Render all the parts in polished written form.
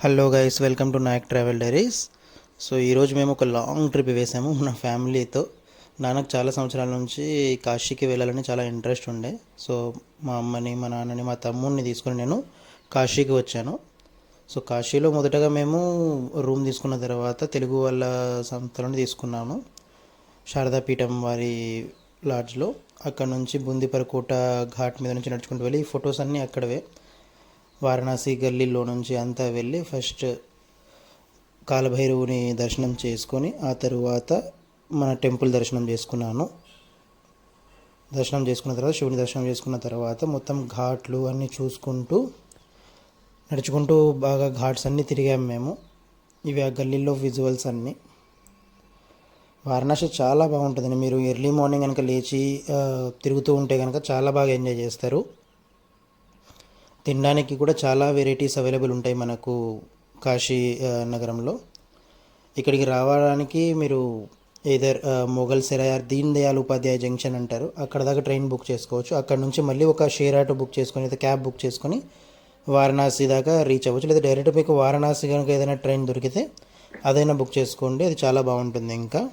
Hello guys, welcome to Nayak travel diaries. So ఈరోజు మేము ఒక లాంగ్ ట్రిప్ వేసాము మన ఫ్యామిలీతో. నాన్నకు చాలా సంవత్సరాల నుంచి కాశీకి వెళ్ళాలని చాలా ఇంట్రెస్ట్ ఉండే. సో మా అమ్మని, మా నాన్నని, మా తమ్ముడిని తీసుకొని నేను కాశీకి వచ్చాను. సో కాశీలో మొదటగా మేము రూమ్ తీసుకున్న తర్వాత తెలుగు వాళ్ళ సంస్థలను తీసుకున్నాము, శారదాపీఠం వారి లాడ్జ్లో. అక్కడ నుంచి బుందీపర్ కోట ఘాట్ మీద నుంచి నడుచుకుంటూ వెళ్ళి ఫొటోస్ అన్నీ అక్కడవే వారణాసి గల్లీలో నుంచి అంతా వెళ్ళి ఫస్ట్ కాలభైరవుని దర్శనం చేసుకొని ఆ తరువాత మన టెంపుల్ దర్శనం చేసుకున్నాను. దర్శనం చేసుకున్న తర్వాత శివుని దర్శనం చేసుకున్న తర్వాత మొత్తం ఘాట్లు అన్నీ చూసుకుంటూ నడుచుకుంటూ బాగా ఘాట్స్ అన్నీ తిరిగాము మేము. ఇవి ఆ గల్లీలో విజువల్స్ అన్నీ. వారణాసి చాలా బాగుంటుందండి. మీరు ఎర్లీ మార్నింగ్ కనుక లేచి తిరుగుతూ ఉంటే కనుక చాలా బాగా ఎంజాయ్ చేస్తారు. తినడానికి కూడా చాలా వెరైటీస్ అవైలబుల్ ఉంటాయి మనకు కాశీ నగరంలో. ఇక్కడికి రావడానికి మీరు ఏదర్ మొఘల్ సెరాయర్ దీన్ దయాల్ ఉపాధ్యాయ జంక్షన్ అంటారు, అక్కడ దాకా ట్రైన్ బుక్ చేసుకోవచ్చు. అక్కడ నుంచి మళ్ళీ ఒక షేర్ ఆటో బుక్ చేసుకొని లేదా క్యాబ్ బుక్ చేసుకొని వారణాసి దాకా రీచ్ అవ్వచ్చు. లేదా డైరెక్ట్ మీకు వారణాసి కనుక ఏదైనా ట్రైన్ దొరికితే అదైనా బుక్ చేసుకోండి, అది చాలా బాగుంటుంది. ఇంకా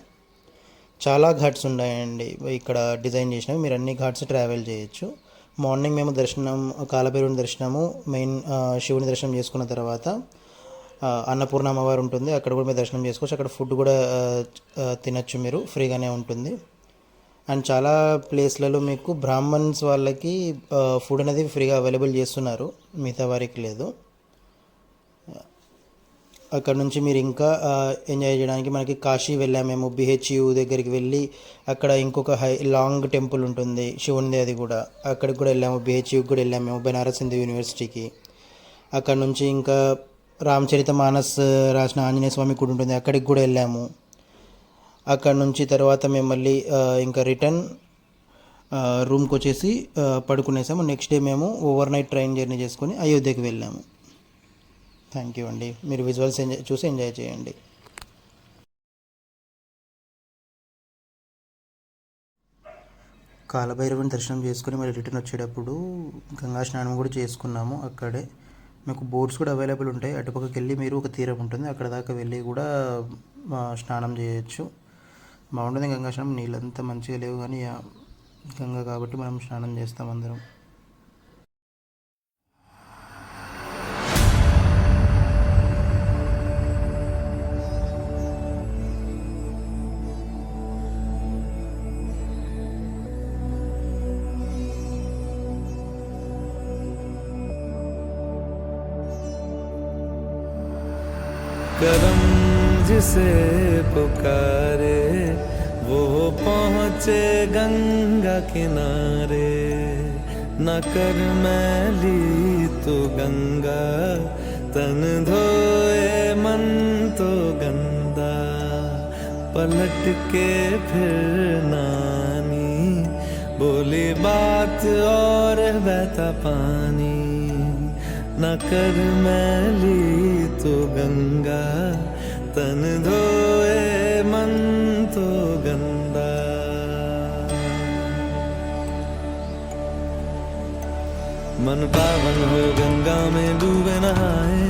చాలా ఘాట్స్ ఉన్నాయండి ఇక్కడ డిజైన్ చేసినవి, మీరు అన్ని ఘాట్స్ ట్రావెల్ చేయొచ్చు. మార్నింగ్ మేము దర్శనం, కాలభైరవుని దర్శనము, మెయిన్ శివుని దర్శనం చేసుకున్న తర్వాత అన్నపూర్ణ అమ్మవారు ఉంటుంది, అక్కడ కూడా మీరు దర్శనం చేసుకోవచ్చు. అక్కడ ఫుడ్ కూడా తినచ్చు, మీరు ఫ్రీగానే ఉంటుంది. అండ్ చాలా ప్లేస్లలో మీకు బ్రాహ్మణ్స్ వాళ్ళకి ఫుడ్ అనేది ఫ్రీగా అవైలబుల్ చేస్తున్నారు, మిగతా వారికి లేదు. అక్కడ నుంచి మీరు ఇంకా ఎంజాయ్ చేయడానికి మనకి కాశీ వెళ్ళాము మేము. బిహెచ్యు దగ్గరికి వెళ్ళి అక్కడ ఇంకొక లాంగ్ టెంపుల్ ఉంటుంది శివునిది, అది కూడా అక్కడికి కూడా వెళ్ళాము. బిహెచ్యుకి కూడా వెళ్ళాము మేము, బెనారస్ హిందూ యూనివర్సిటీకి. అక్కడ నుంచి ఇంకా రామచరిత మానస్ రాసిన ఆంజనేయ స్వామి గుడి ఉంటుంది, అక్కడికి కూడా వెళ్ళాము. అక్కడ నుంచి తర్వాత మేము మళ్ళీ ఇంకా రిటర్న్ రూమ్కి వచ్చేసి పడుకునేసాము. నెక్స్ట్ డే మేము ఓవర్ నైట్ ట్రైన్ జర్నీ చేసుకొని అయోధ్యకి వెళ్ళాము. థ్యాంక్ యూ అండి. మీరు విజువల్స్ చూసి ఎంజాయ్ చేయండి. కాలభైరవుని దర్శనం చేసుకుని మళ్ళీ రిటర్న్ వచ్చేటప్పుడు గంగా స్నానం కూడా చేసుకున్నాము. అక్కడే మీకు బోట్స్ కూడా అవైలబుల్ ఉంటాయి. అటుపక్కకి వెళ్ళి మీరు ఒక తీరం ఉంటుంది, అక్కడ దాకా వెళ్ళి కూడా స్నానం చేయొచ్చు. బాగుంటుంది గంగా స్నానం. నీళ్ళంతా మంచిగా లేవు కానీ గంగా కాబట్టి మనం స్నానం చేస్తాం అందరం. करम जिसे पुकारे वो पहुँचे गंगा किनारे। न कर मैली तो गंगा तन धोए मन तो गंदा। पलट के फिर नानी बोली बात और बहता पानी। न कर मैली तो गंगा तन धोए मन तो गंदा। मन पावन हो गंगा में डूबे नहाए.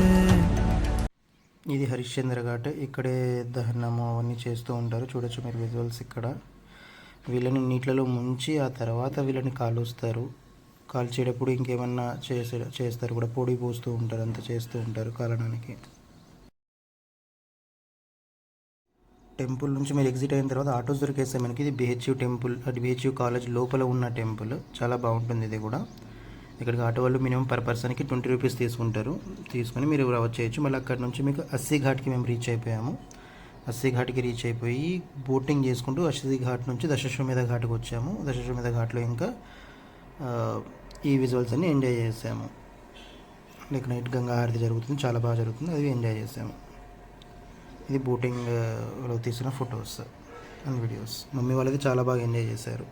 ఇది హరిశ్చంద్ర ఘాట్. ఇక్కడే దహనము అవన్నీ చేస్తూ ఉంటారు, చూడొచ్చు మీరు విజువల్స్. ఇక్కడ వీళ్ళని నీటిలో ముంచి ఆ తర్వాత వీళ్ళని కాలుస్తారు. కాల్చేటప్పుడు ఇంకేమన్నా చేస్తారు కూడా, పొడి పోస్తూ ఉంటారు, అంతా చేస్తూ ఉంటారు కాలడానికి. టెంపుల్ నుంచి మీరు ఎగ్జిట్ అయిన తర్వాత ఆటోస్ దొరికేస్తాయి మనకి. ఇది బిహెచ్యు టెంపుల్, అది బిహెచ్యు కాలేజ్ లోపల ఉన్న టెంపుల్, చాలా బాగుంటుంది ఇది కూడా. ఇక్కడికి ఆటో వాళ్ళు మినిమం పర్ పర్సన్కి 20 రూపీస్ తీసుకుంటారు. తీసుకొని మీరు వచ్చేయచ్చు. మళ్ళీ అక్కడ నుంచి మీకు అస్సీ ఘాట్కి మేము రీచ్ అయిపోయాము. అస్సీ ఘాట్కి రీచ్ అయిపోయి బోటింగ్ చేసుకుంటూ అస్సీ ఘాట్ నుంచి దశాశ్వమేధ ఘాట్కి వచ్చాము. దశాశ్వమేధ ఘాట్లో ఇంకా ఈ విజువల్స్ అన్నీ ఎంజాయ్ చేసాము. లైక్ నైట్ గంగా హారతి జరుగుతుంది, చాలా బాగా జరుగుతుంది, అది ఎంజాయ్ చేసాము. ఇది బోటింగ్లో తీసిన ఫొటోస్ అండ్ వీడియోస్. మమ్మీ వాళ్ళది చాలా బాగా ఎంజాయ్ చేశారు.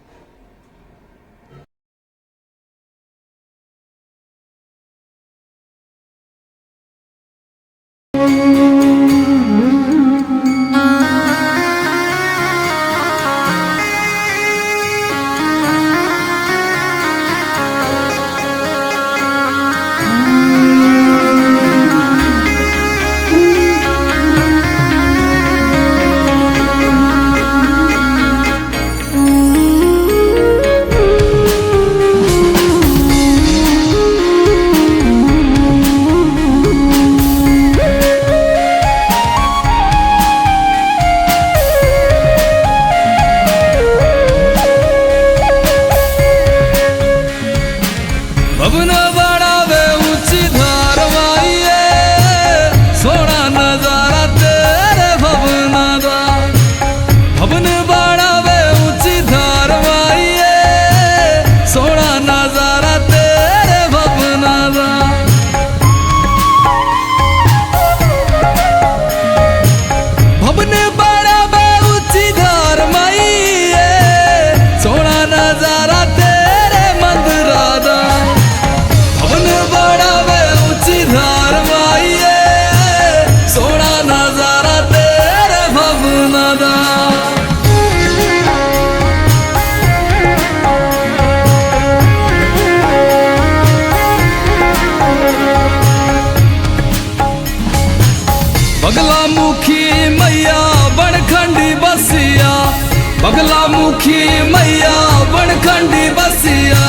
मुखी मैया बनखंडी बसिया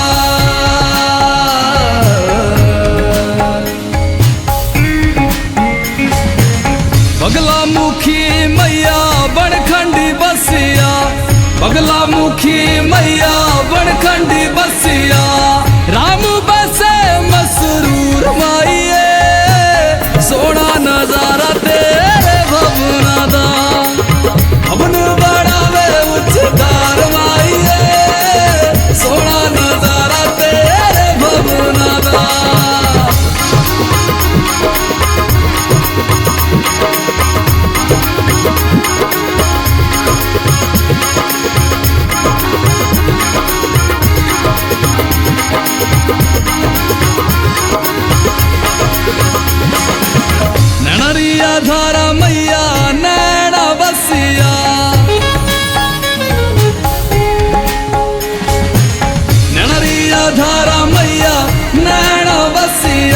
बगला मुखी मैया बनखंडी बसिया बगला मुखी मैया बनखंडी बसिया राम बसे मसरूर माइये सोना नजारा तेरे भवना दा भवन बढ़ावे उच्चकार माइये सोना नजारा तेरे भवना दा नैनरिया धारा मैया नैना बसिया नैनरिया धारा मैया नैना बसिया